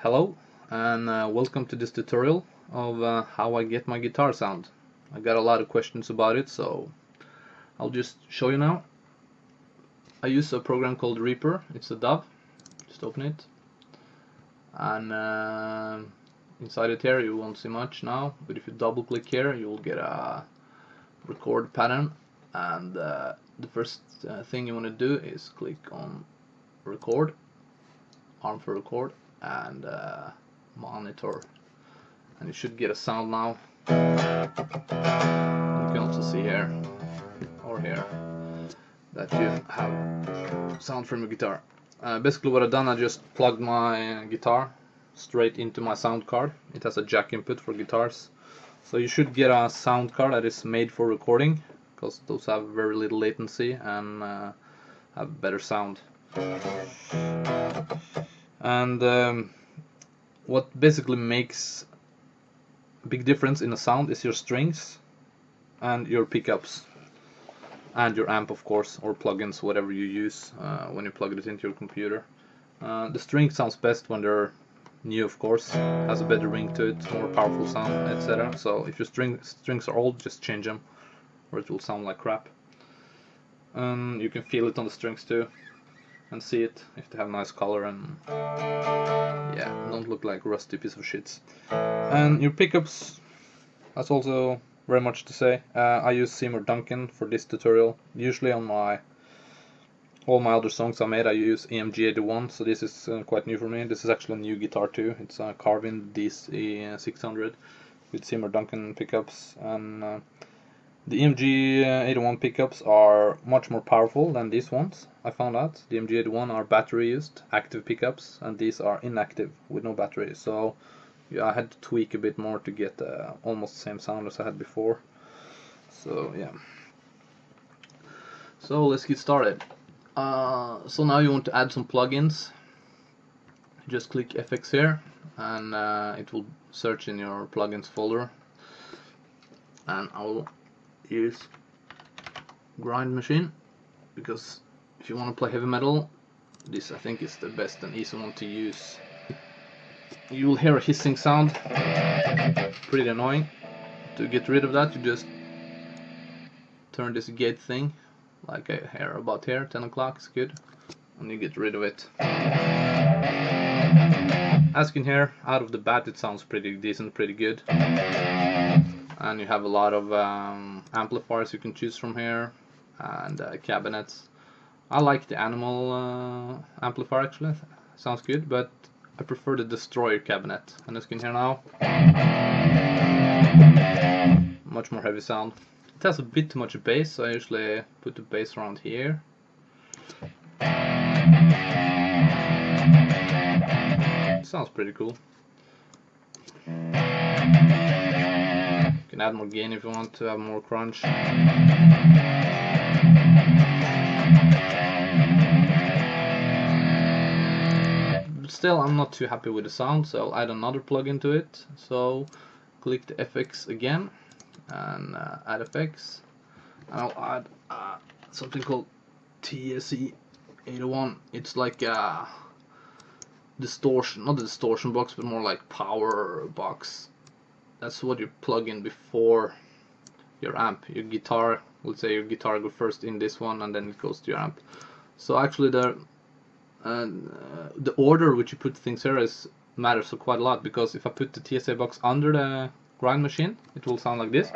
Hello and welcome to this tutorial of how I get my guitar sound. I got a lot of questions about it, so I'll just show you now. I use a program called Reaper. It's a DAW. Just open it, and inside it here you won't see much now, but if you double click here you'll get a record pattern, and the first thing you want to do is click on record, arm for record, and monitor, and you should get a sound now. You can also see here or here that you have sound from your guitar. Basically what I've done, I just plugged my guitar straight into my sound card. It has a jack input for guitars, so you should get a sound card that is made for recording, because those have very little latency and have better sound. And what basically makes a big difference in the sound is your strings and your pickups and your amp, of course, or plugins, whatever you use when you plug it into your computer. The string sounds best when they're new, of course, has a better ring to it, more powerful sound, etc. So if your strings are old, just change them or it will sound like crap. You can feel it on the strings too, and see it if they have nice color and yeah, don't look like rusty piece of shit. And your pickups, that's also very much to say. I use Seymour Duncan for this tutorial. Usually on all my other songs I made I use EGT, so this is quite new for me. This is actually a new guitar too. It's a Carvin DC600 with Seymour Duncan pickups, and the EGT pickups are much more powerful than these ones. I found out the EGT are battery used active pickups, and these are inactive with no battery. So yeah, I had to tweak a bit more to get almost the same sound as I had before. So yeah. So let's get started. So now you want to add some plugins. Just click FX here, and it will search in your plugins folder. And I will use Grind Machine, because if you want to play heavy metal, this I think is the best and easy one to use. You will hear a hissing sound, pretty annoying. To get rid of that, you just turn this gate thing, like I hear about here, 10 o'clock is good, and you get rid of it. As you can hear, out of the bat it sounds pretty decent, pretty good. And you have a lot of amplifiers you can choose from here, and cabinets. I like the Animal amplifier actually, sounds good, but I prefer the Destroyer cabinet. And as you can hear now, much more heavy sound. It has a bit too much bass, so I usually put the bass around here. It sounds pretty cool. You can add more gain if you want to have more crunch. But still, I'm not too happy with the sound, so I'll add another plugin to it. So click the FX again and add effects, and I'll add something called TSE801. It's like a distortion, not a distortion box, but more like power box. That's what you plug in before your amp. Your guitar, let's say your guitar goes first in this one, and then it goes to your amp. So actually the order which you put things here matters so quite a lot, because if I put the TSA box under the Grind Machine, it will sound like this.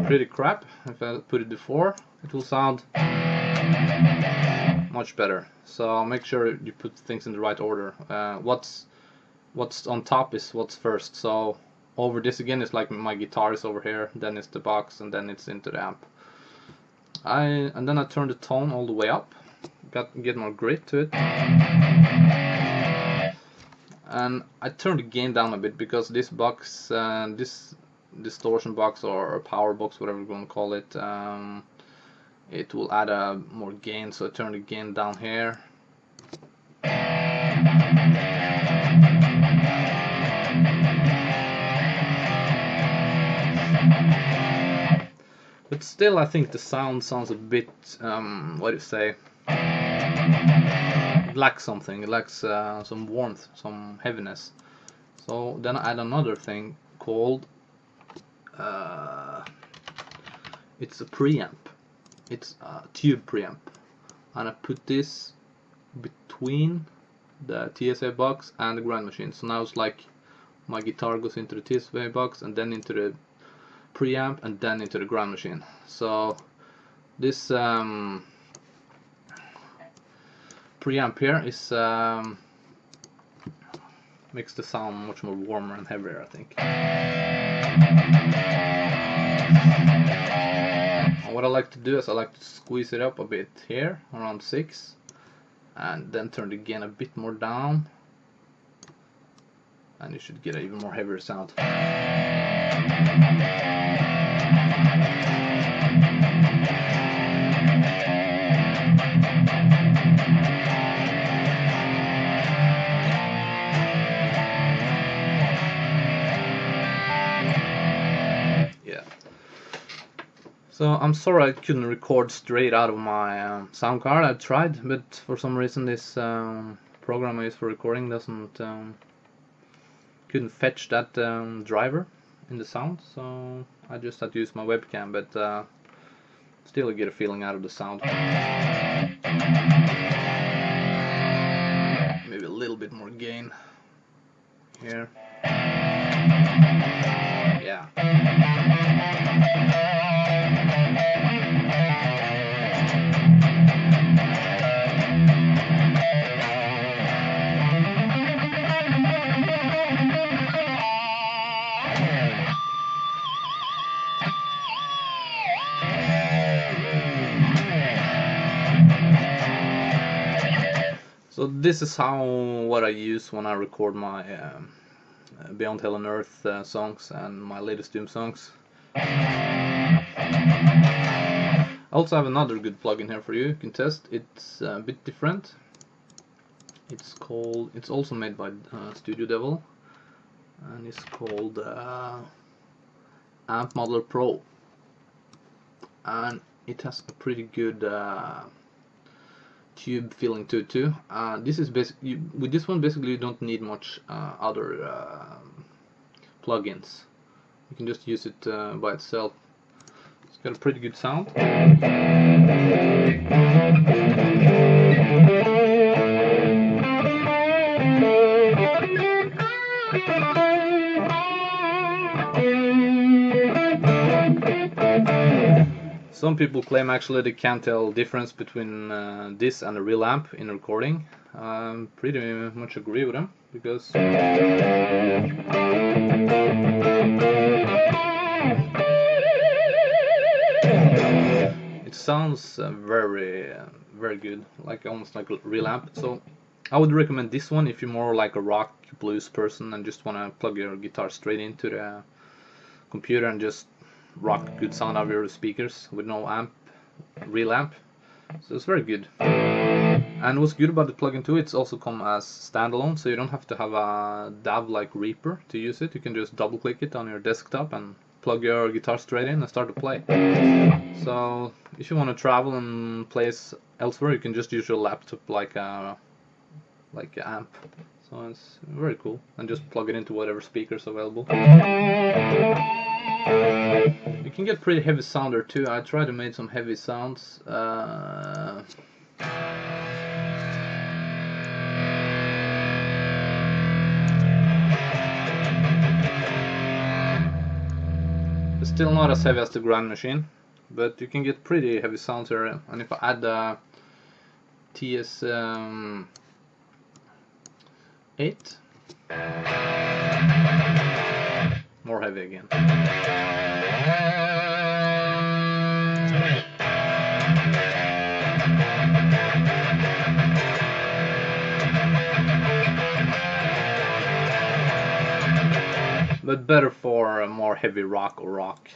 Pretty crap. If I put it before, it will sound much better. So make sure you put things in the right order. What's on top is what's first. So over this again is like my guitar is over here, then it's the box, and then it's into the amp. And then I turn the tone all the way up, get more grit to it. And I turn the gain down a bit, because this box, this distortion box or power box, whatever you want to call it, it will add more gain, so I turn the gain down here. But still, I think the sound sounds a bit, what do you say, lacks something. It lacks some warmth, some heaviness. So then I add another thing called it's a preamp. It's a tube preamp, and I put this between the TSA box and the grind machine. So now it's like my guitar goes into the TSA box and then into the preamp and then into the grind machine. So this preamp here is makes the sound much more warmer and heavier, I think. And what I like to do is I like to squeeze it up a bit here, around 6, and then turn the gain a bit more down, and you should get an even more heavier sound. So I'm sorry I couldn't record straight out of my sound card. I tried, but for some reason this program I use for recording doesn't couldn't fetch that driver in the sound, so I just had to use my webcam, but still I get a feeling out of the sound. Maybe a little bit more gain here. Yeah. So this is what I use when I record my Beyond Hell and Earth songs and my latest Doom songs. I also have another good plugin here for you. You can test. It's a bit different. It's also made by Studio Devil, and it's called Amp Modeler Pro, and it has a pretty good tube feeling to it too. This is with this one basically you don't need much other plugins. You can just use it by itself. It's got a pretty good sound. Some people claim actually they can't tell the difference between this and a real amp in recording. I pretty much agree with them, because it sounds very good, like almost like a real amp. So I would recommend this one if you're more like a rock blues person and just want to plug your guitar straight into the computer and just rock good sound out of your speakers with no real amp. So it's very good. And what's good about the plugin too, it's also come as standalone, so you don't have to have a DAW like Reaper to use it. You can just double click it on your desktop and plug your guitar straight in and start to play. So if you want to travel and place elsewhere, you can just use your laptop like an amp. So it's very cool, and just plug it into whatever speakers available. You can get pretty heavy sound there too. I tried to make some heavy sounds. It's still not as heavy as the grind machine, but you can get pretty heavy sounds here. And if I add the TS 8, more heavy again. But better for a more heavy rock,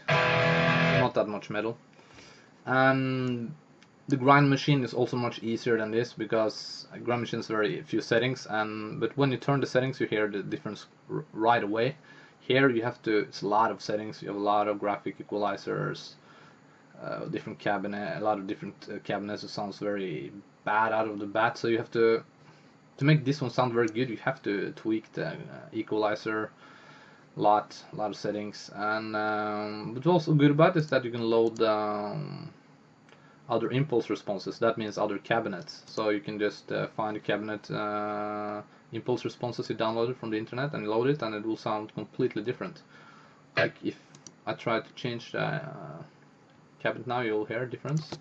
not that much metal. And the grind machine is also much easier than this, because a grind machine is very few settings, but when you turn the settings you hear the difference right away. Here you have to, it's a lot of settings, you have a lot of graphic equalizers, different cabinet, a lot of different cabinets. It sounds very bad out of the bat, so you have to to make this one sound very good, you have to tweak the equalizer, lot of settings. And what's also good about it is that you can load other impulse responses. That means other cabinets. So you can just find a cabinet impulse responses you downloaded from the internet and load it, and it will sound completely different. Like if I try to change the cabinet now, you'll hear a difference.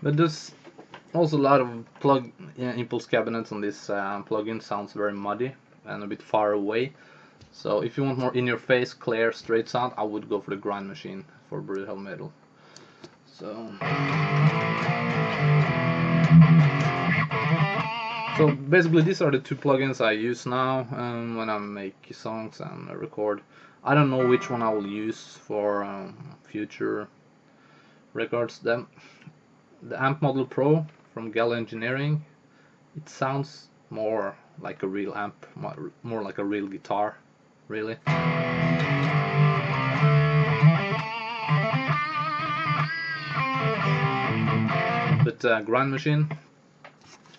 But there's also a lot of impulse cabinets on this plugin. Sounds very muddy and a bit far away. So if you want more in-your-face, clear, straight sound, I would go for the grind machine for brutal metal. So basically these are the two plugins I use now when I make songs and record. I don't know which one I will use for future records. The Amp Model Pro from Gal Engineering, it sounds more like a real amp, more like a real guitar, really. But grind machine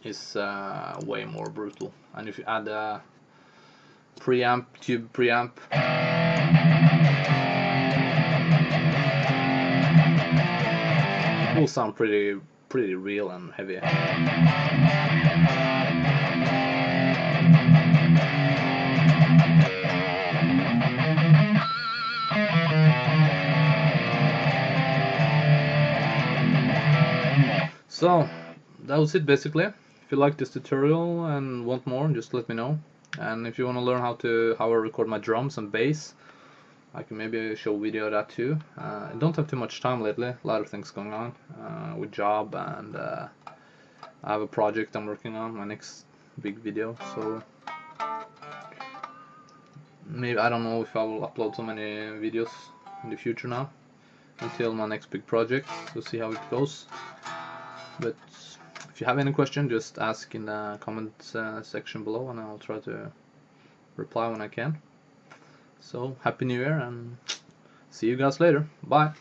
is way more brutal, and if you add a preamp, tube preamp, it will sound pretty real and heavy. So that was it basically. If you like this tutorial and want more, just let me know. And if you want to learn how I record my drums and bass, I can maybe show a video of that too. I don't have too much time lately, a lot of things going on with job, and I have a project I'm working on, my next big video, so maybe I don't know if I will upload so many videos in the future now until my next big project. We'll see how it goes. But if you have any question, just ask in the comments section below, and I'll try to reply when I can. So happy New Year, and see you guys later. Bye.